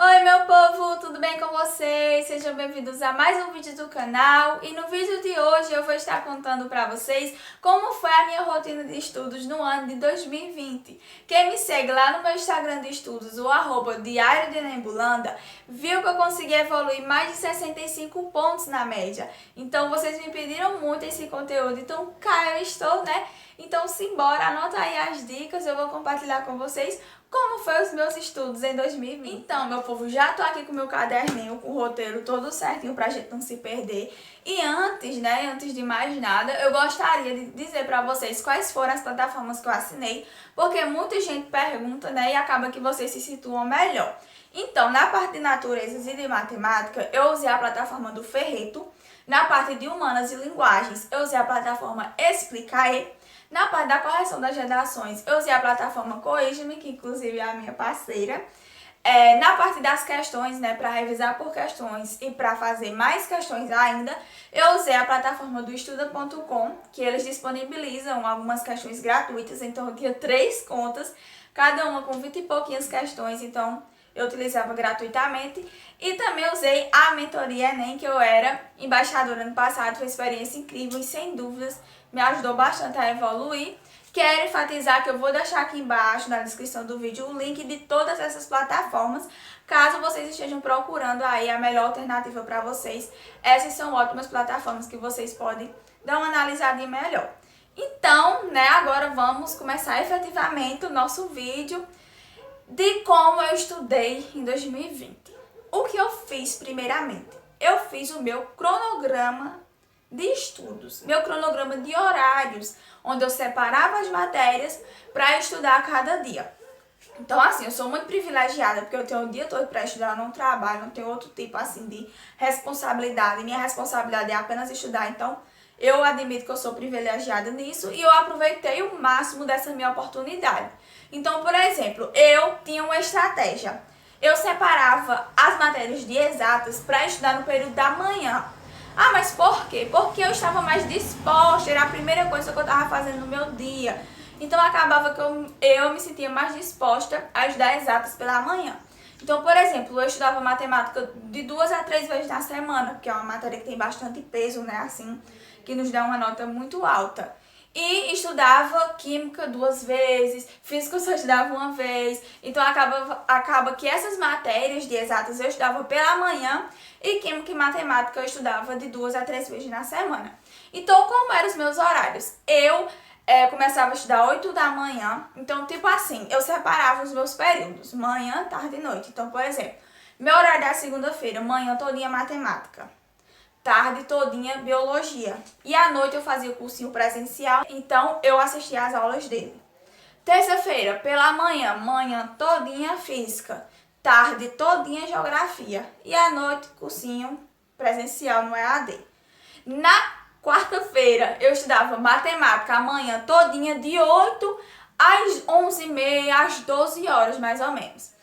Oi meu povo, tudo bem com vocês? Sejam bem-vindos a mais um vídeo do canal e no vídeo de hoje eu vou estar contando para vocês como foi a minha rotina de estudos no ano de 2020. Quem me segue lá no meu Instagram de estudos, o @Diário de Nembulanda, viu que eu consegui evoluir mais de 65 pontos na média. Então vocês me pediram muito esse conteúdo, então cá eu estou, né? Então simbora, anota aí as dicas, eu vou compartilhar com vocês como foi os meus estudos em 2020. Então, meu povo, já tô aqui com o meu caderninho, com o roteiro todo certinho pra gente não se perder. E antes de mais nada, eu gostaria de dizer pra vocês quais foram as plataformas que eu assinei, porque muita gente pergunta, né, e acaba que vocês se situam melhor. Então, na parte de naturezas e de matemática, eu usei a plataforma do Ferreto. Na parte de humanas e linguagens, eu usei a plataforma Explicae. Na parte da correção das redações, eu usei a plataforma Corrige-me, que inclusive é a minha parceira. Na parte das questões, né, para revisar por questões e para fazer mais questões ainda, eu usei a plataforma do estuda.com, que eles disponibilizam algumas questões gratuitas, então eu tinha 3 contas, cada uma com 20 e pouquinhas questões, então eu utilizava gratuitamente. E também usei a mentoria Enem, que eu era embaixadora ano passado, foi uma experiência incrível e sem dúvidas me ajudou bastante a evoluir. Quero enfatizar que eu vou deixar aqui embaixo na descrição do vídeo o link de todas essas plataformas, caso vocês estejam procurando aí a melhor alternativa para vocês. Essas são ótimas plataformas que vocês podem dar uma analisadinha melhor. Então, né, agora vamos começar efetivamente o nosso vídeo de como eu estudei em 2020. O que eu fiz primeiramente? Eu fiz o meu cronograma de estudos, meu cronograma de horários, onde eu separava as matérias para estudar cada dia. Então, assim, eu sou muito privilegiada, porque eu tenho o dia todo para estudar, eu não trabalho, não tenho outro tipo, assim, de responsabilidade. Minha responsabilidade é apenas estudar, então eu admito que eu sou privilegiada nisso e eu aproveitei o máximo dessa minha oportunidade. Então, por exemplo, eu tinha uma estratégia. Eu separava as matérias de exatas para estudar no período da manhã. Ah, mas por quê? Porque eu estava mais disposta, era a primeira coisa que eu estava fazendo no meu dia. Então acabava que eu me sentia mais disposta a estudar exatas pela manhã. Então, por exemplo, eu estudava matemática de 2 a 3 vezes na semana, porque é uma matéria que tem bastante peso, né, assim, que nos dá uma nota muito alta. E estudava química 2 vezes, física eu só estudava 1 vez. Então acaba que essas matérias de exatas eu estudava pela manhã e química e matemática eu estudava de 2 a 3 vezes na semana. Então, como eram os meus horários? Eu começava a estudar 8 da manhã, então tipo assim, eu separava os meus períodos, manhã, tarde e noite. Então, por exemplo, meu horário da segunda-feira, manhã todinha matemática, tarde todinha biologia. E à noite eu fazia o cursinho presencial, então eu assistia às aulas dele. Terça-feira, pela manhã, manhã todinha física, tarde todinha geografia. E à noite, cursinho presencial no EAD. Na quarta-feira eu estudava matemática a manhã todinha de 8 às 11h30, às 12 horas mais ou menos.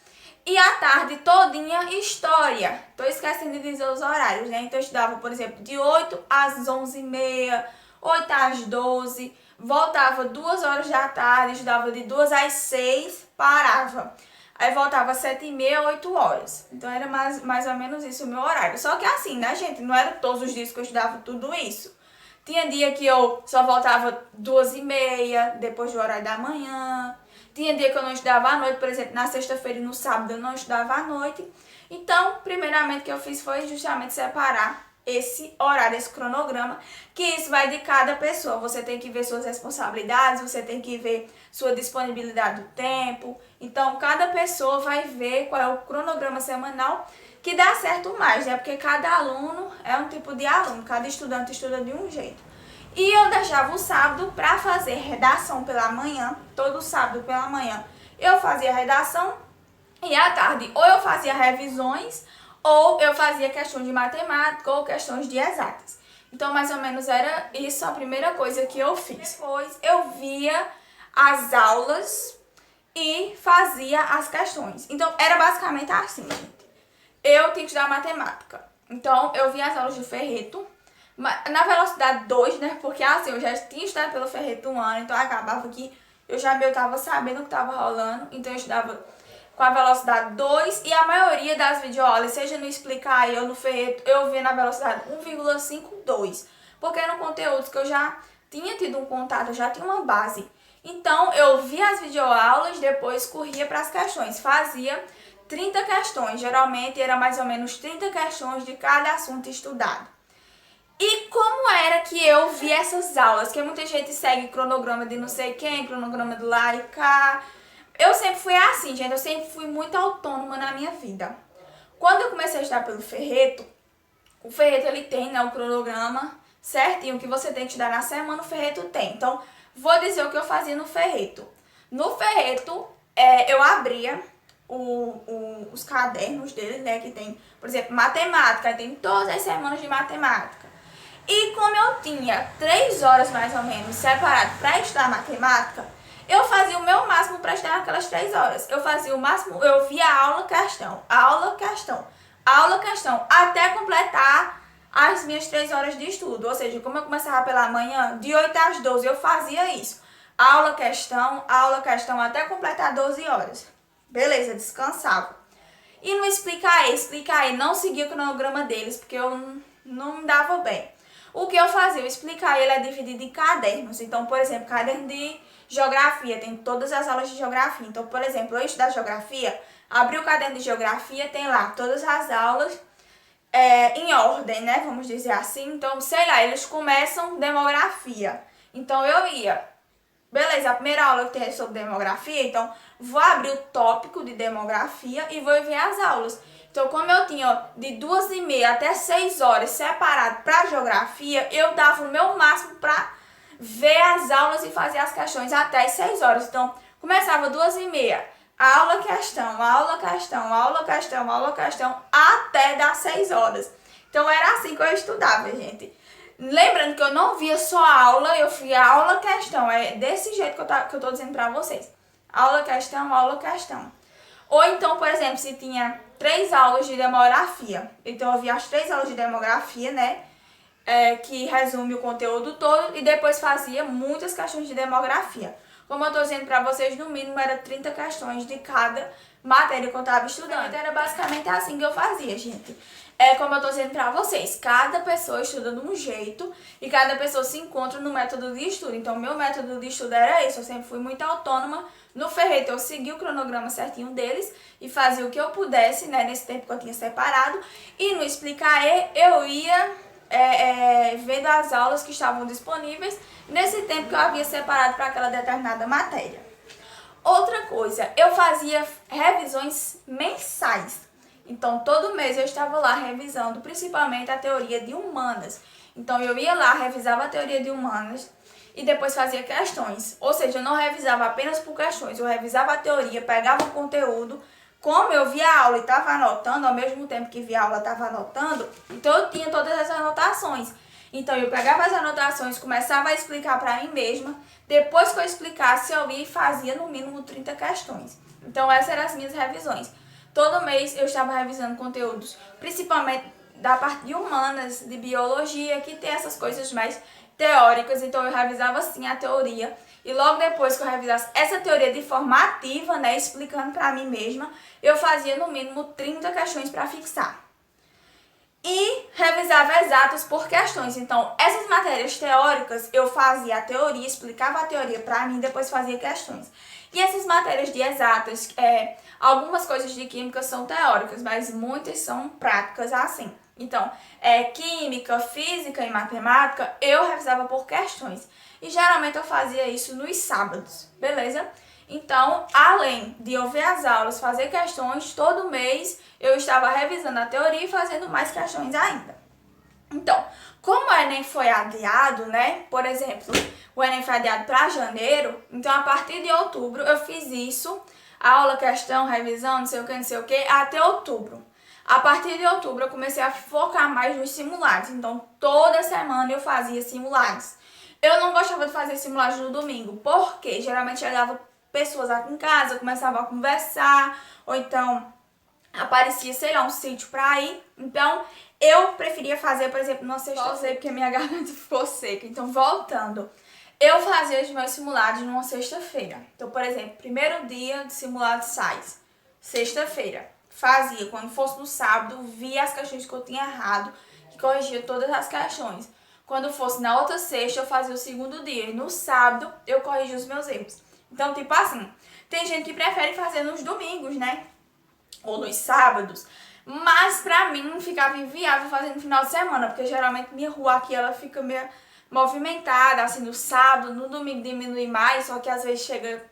E à tarde todinha história. Tô esquecendo de dizer os horários, né? Então eu estudava, por exemplo, de 8 às 11h30, 8 às 12, voltava 2 horas da tarde, estudava de 2 às 6, parava. Aí voltava às 7h30, 8 horas. Então era mais ou menos isso o meu horário. Só que assim, né, gente? Não era todos os dias que eu estudava tudo isso. Tinha dia que eu só voltava 2h30, depois do horário da manhã. Tinha dia que eu não estudava à noite, por exemplo, na sexta-feira e no sábado eu não estudava à noite. Então, primeiramente o que eu fiz foi justamente separar esse horário, esse cronograma, que isso vai de cada pessoa. Você tem que ver suas responsabilidades, você tem que ver sua disponibilidade do tempo. Então, cada pessoa vai ver qual é o cronograma semanal que dá certo mais, né? Porque cada aluno é um tipo de aluno, cada estudante estuda de um jeito. E eu deixava o sábado para fazer redação pela manhã, todo sábado pela manhã eu fazia redação e à tarde ou eu fazia revisões ou eu fazia questões de matemática ou questões de exatas. Então mais ou menos era isso a primeira coisa que eu fiz. Depois eu via as aulas e fazia as questões. Então era basicamente assim, gente. Eu tinha que estudar matemática. Então eu via as aulas do Ferreto na velocidade 2, né? Porque assim, eu já tinha estudado pelo Ferreto 1 ano, então acabava que eu já meio tava sabendo o que tava rolando. Então eu estudava com a velocidade 2 e a maioria das videoaulas, seja no Explicar Aí ou no Ferreto, eu vi na velocidade 1,52, porque eram conteúdos que eu já tinha tido um contato, eu já tinha uma base. Então, eu via as videoaulas, depois corria para as questões, fazia 30 questões, geralmente era mais ou menos 30 questões de cada assunto estudado. E como era que eu vi essas aulas? Que muita gente segue cronograma de não sei quem, cronograma do lá e cá. Eu sempre fui assim, gente, eu sempre fui muito autônoma na minha vida. Quando eu comecei a estudar pelo Ferreto, o Ferreto ele tem, né, o cronograma certinho que você tem que estudar na semana, o Ferreto tem. Então, vou dizer o que eu fazia no Ferreto. No Ferreto, eu abria os cadernos dele, né, que tem, por exemplo, matemática, tem todas as semanas de matemática. E como eu tinha 3 horas mais ou menos separado para estudar matemática, eu fazia o meu máximo para estudar aquelas 3 horas. Eu fazia o máximo, eu via aula, questão, aula, questão, aula, questão, até completar as minhas 3 horas de estudo. Ou seja, como eu começava pela manhã, de 8 às 12 eu fazia isso. Aula, questão, até completar 12 horas. Beleza, descansava. E no Explicar Aí, não seguia o cronograma deles, porque eu não me dava bem. O que eu fazia? O Explicar Aí, ele é dividido em cadernos. Então, por exemplo, caderno de geografia, tem todas as aulas de geografia. Então, por exemplo, eu estudar geografia, abri o caderno de geografia, tem lá todas as aulas em ordem, né? Vamos dizer assim. Então, sei lá, eles começam demografia. Então, eu ia, beleza, a primeira aula que tem sobre demografia, então vou abrir o tópico de demografia e vou ver as aulas. Então, como eu tinha de 2h30 até 6 horas separado para geografia, eu dava o meu máximo para ver as aulas e fazer as questões até as 6 horas. Então, começava 2h30, aula, questão, aula, questão, aula, questão, aula, questão, até dar 6 horas. Então, era assim que eu estudava, gente. Lembrando que eu não via só aula, eu via aula, questão. É desse jeito que eu tô dizendo pra vocês. Aula, questão, aula, questão. Ou então, por exemplo, se tinha 3 aulas de demografia. Então, eu via as 3 aulas de demografia, né? Que resume o conteúdo todo. E depois fazia muitas questões de demografia. Como eu tô dizendo pra vocês, no mínimo era 30 questões de cada matéria que eu tava estudando. Então, era basicamente assim que eu fazia, gente. Como eu tô dizendo pra vocês, cada pessoa estuda de um jeito e cada pessoa se encontra no método de estudo. Então, meu método de estudo era esse, eu sempre fui muito autônoma. No Ferreto, eu segui o cronograma certinho deles e fazia o que eu pudesse, né, nesse tempo que eu tinha separado. E no Explicar Aí, eu ia vendo as aulas que estavam disponíveis nesse tempo que eu havia separado para aquela determinada matéria. Outra coisa, eu fazia revisões mensais. Então, todo mês eu estava lá revisando, principalmente a teoria de humanas. Então, eu ia lá, revisava a teoria de humanas e depois fazia questões. Ou seja, eu não revisava apenas por questões, eu revisava a teoria, pegava o conteúdo. Como eu via a aula e estava anotando, ao mesmo tempo que via a aula estava anotando, então eu tinha todas as anotações. Então, eu pegava as anotações, começava a explicar para mim mesma. Depois que eu explicasse, eu ia e fazia no mínimo 30 questões. Então, essas eram as minhas revisões. Todo mês eu estava revisando conteúdos, principalmente da parte de humanas, de biologia, que tem essas coisas mais teóricas. Então eu revisava assim a teoria. E logo depois que eu revisasse essa teoria de forma ativa, né, explicando para mim mesma, eu fazia no mínimo 30 questões para fixar. E revisava exatas por questões. Então, essas matérias teóricas, eu fazia a teoria, explicava a teoria para mim, depois fazia questões. E essas matérias de exatas, algumas coisas de química são teóricas, mas muitas são práticas assim. Então, química, física e matemática, eu revisava por questões. E geralmente eu fazia isso nos sábados, beleza? Então, além de eu ver as aulas, fazer questões, todo mês eu estava revisando a teoria e fazendo mais questões ainda. Então, como o Enem foi adiado, né? Por exemplo, o Enem foi adiado para janeiro, então a partir de outubro eu fiz isso, aula, questão, revisão, não sei o que, até outubro. A partir de outubro eu comecei a focar mais nos simulados, então toda semana eu fazia simulados. Eu não gostava de fazer simulados no domingo, porque geralmente chegava pessoas aqui em casa, começavam a conversar, ou então aparecia, sei lá, um sítio pra ir. Então, eu preferia fazer, por exemplo, numa sexta-feira, porque minha garganta ficou seca. Então, voltando, eu fazia os meus simulados numa sexta-feira. Então, por exemplo, primeiro dia de simulado sexta-feira. Fazia, quando fosse no sábado, via as questões que eu tinha errado, que corrigia todas as questões. Quando fosse na outra sexta, eu fazia o segundo dia. E no sábado, eu corrigia os meus erros. Então, tipo assim, tem gente que prefere fazer nos domingos, né? Ou nos sábados. Mas pra mim ficava inviável fazer no final de semana, porque geralmente minha rua aqui ela fica meio movimentada, assim, no sábado, no domingo diminui mais, só que às vezes chega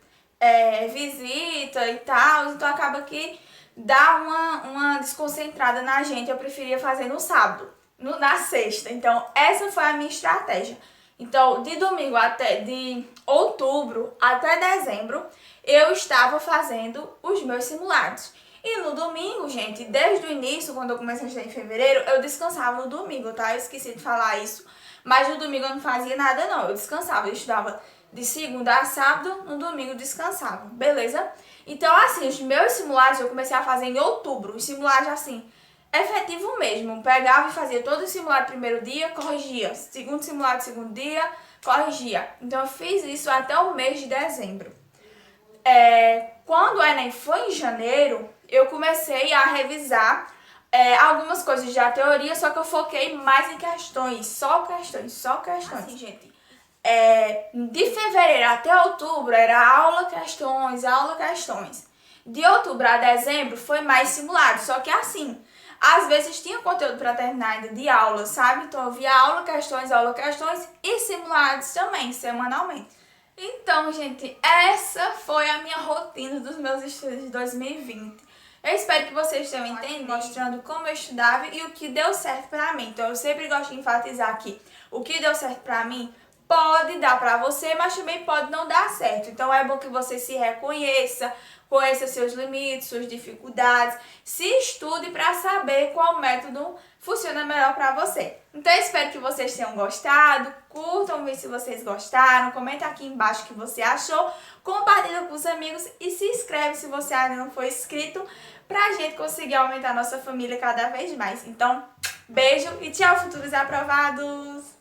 visita e tal, então acaba que dá uma desconcentrada na gente. Eu preferia fazer no sábado, na sexta. Então essa foi a minha estratégia. Então de outubro até dezembro eu estava fazendo os meus simulados. E no domingo, gente, desde o início, quando eu comecei a estudar em fevereiro, eu descansava no domingo, tá? Eu esqueci de falar isso. Mas no domingo eu não fazia nada, não. Eu descansava, eu estudava de segunda a sábado, no domingo eu descansava, beleza? Então, assim, os meus simulados eu comecei a fazer em outubro. Os simulados, assim, efetivo mesmo. Pegava e fazia todo o simulado primeiro dia, corrigia. Segundo simulado, segundo dia, corrigia. Então, eu fiz isso até o mês de dezembro. Quando o Enem foi em janeiro, eu comecei a revisar algumas coisas da teoria, só que eu foquei mais em questões, só questões. Assim, gente, de fevereiro até outubro era aula, questões, aula, questões. De outubro a dezembro foi mais simulado, só que assim, às vezes tinha conteúdo para terminar ainda de aula, sabe? Então eu via aula, questões e simulados também, semanalmente. Então, gente, essa foi a minha rotina dos meus estudos de 2020. Eu espero que vocês tenham entendido, mostrando como eu estudava e o que deu certo pra mim. Então, eu sempre gosto de enfatizar aqui, o que deu certo pra mim pode dar pra você, mas também pode não dar certo. Então, é bom que você se reconheça, conheça seus limites, suas dificuldades, se estude para saber qual método funciona melhor para você. Então, eu espero que vocês tenham gostado, curtam o vídeo se vocês gostaram, comenta aqui embaixo o que você achou, compartilha com os amigos e se inscreve se você ainda não for inscrito, pra gente conseguir aumentar a nossa família cada vez mais. Então, beijo e tchau, futuros aprovados!